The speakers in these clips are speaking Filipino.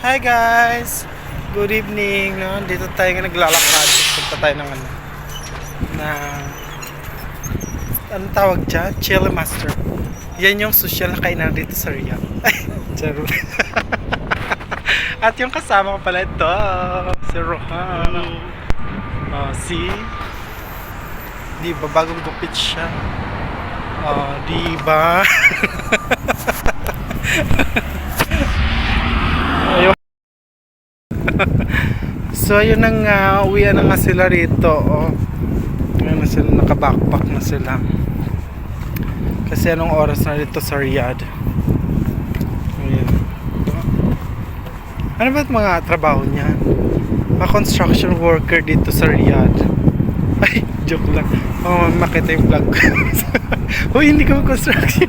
Hi guys! Good evening, no? Dito tayo nga naglalakad. Punta tayo ng anong tawag dyan? Chili Master. Yan yung social na kainan dito sa Riyadh. Ay, charo. At yung kasama ko pala ito, si Rohan. Oh, see? Di ba bagong gupit siya? Oh, di ba? So ayun na nga, uwian na nga sila rito. Oh. Ayun na sila, nakabackpack na sila. Kasi anong oras na dito sa Riyadh? Ayun. Ano ba mga trabaho niya? Mga construction worker dito sa Riyadh. Ay, joke lang. Oh, makita yung vlog ko. Uy, hindi ko construction.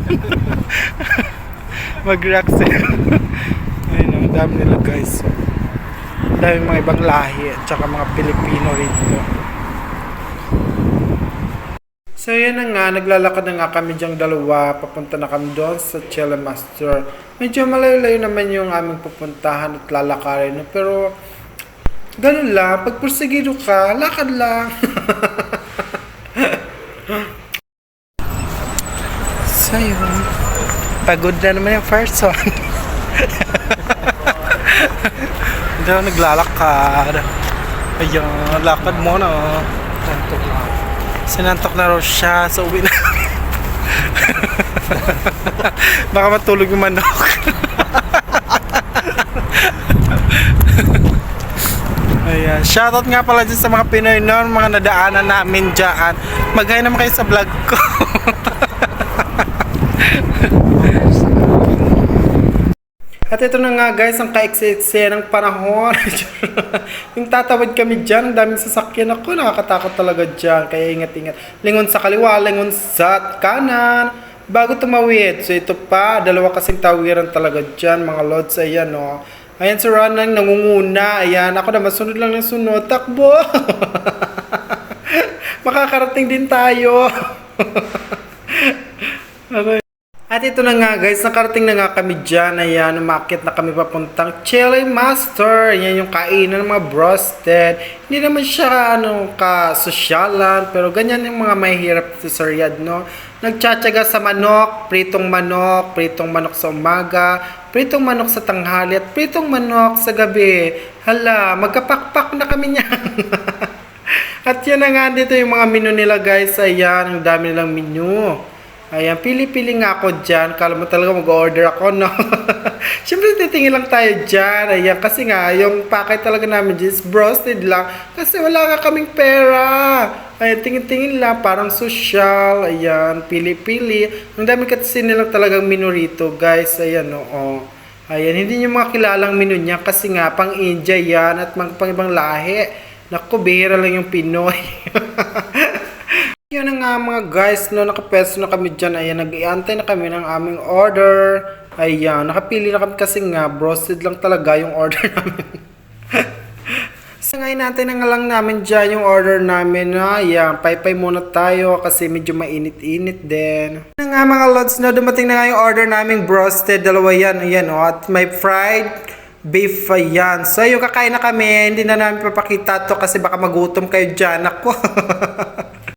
Mag-react sila. Ayun, ang dami nila guys. Dahil mga ibang lahi at saka mga Pilipino rito. So yun na nga, naglalakad na nga kami dyang dalawa. Papunta na kami doon sa Chili Master. Medyo malayo-layo naman yung aming pupuntahan at lalakarin. Pero ganun lang, pag porsigido ka, lakad lang. So yun, pagod na naman yung first one. Hindi ako naglalakad. Ayun, lakad mo na. Sinantok na. Sinantok na raw siya. So uwi na. Baka matulog yung manok. Ayan. Shoutout nga pala dyan sa mga Pinoy noon, mga nadaanan namin dyan. Mag-hi naman kayo sa vlog ko. At ito na nga guys, ang kaiksi-iksi ng panahon. Yung tatawid kami dyan, ang daming sasakyan ako, nakakatakot talaga dyan. Kaya ingat-ingat. Lingon sa kaliwa, lingon sa kanan. Bago tumawid. So ito pa, dalawa kasing tawiran talaga dyan, mga lods. Ayan o. Ayan si Ronang nangunguna. Ayan, ako naman sunod lang ng sunod. Takbo! Makakarating din tayo. Okay. At ito na nga guys, nakarating na nga kami dyan. Ayan, umakit na kami papuntang Chili Master. Ayan yung kainan ng mga broasted. Hindi naman siya ka-sosyalan. Pero ganyan yung mga mahihirap sa Riyadh, no? Nagtsatsaga sa manok, pritong manok sa umaga, pritong manok sa tanghali, at pritong manok sa gabi. Hala, magkapakpak na kami niyan. At yan na nga dito yung mga menu nila guys. Ayan, ang dami nilang menu. Ayan, pili-pili nga ako dyan. Kala mo talaga mag-order ako, no? Siyempre, titingin lang tayo dyan. Ayan, kasi nga, yung pakay talaga namin dyan is broasted lang. Kasi wala nga kaming pera. Ayan, tingin-tingin lang. Parang social. Ayan, pili-pili. Ang dami kasi nilang talagang menu rito, guys. Ayan, oo. Ayan, hindi nyo mga kilalang menu niya. Kasi nga, pang India yan at pang ibang lahi. Naku, bihira lang yung Pinoy. Yun na nga mga guys, no, nakapeso na kami dyan. Ayan, nag-iantay na kami ng aming order. Ayan, nakapili na kami kasi nga, broasted lang talaga yung order namin. So ngayon natin na nga lang namin dyan yung order namin. Ayan, pay-pay muna tayo kasi medyo mainit-init din. Yun nga mga lods, no, dumating na nga yung order namin broasted. Dalawa yan, ayan, oh, at may fried beef, ayan. So yung kakain na kami, hindi na namin papakita to kasi baka magutom kayo dyan. Ako.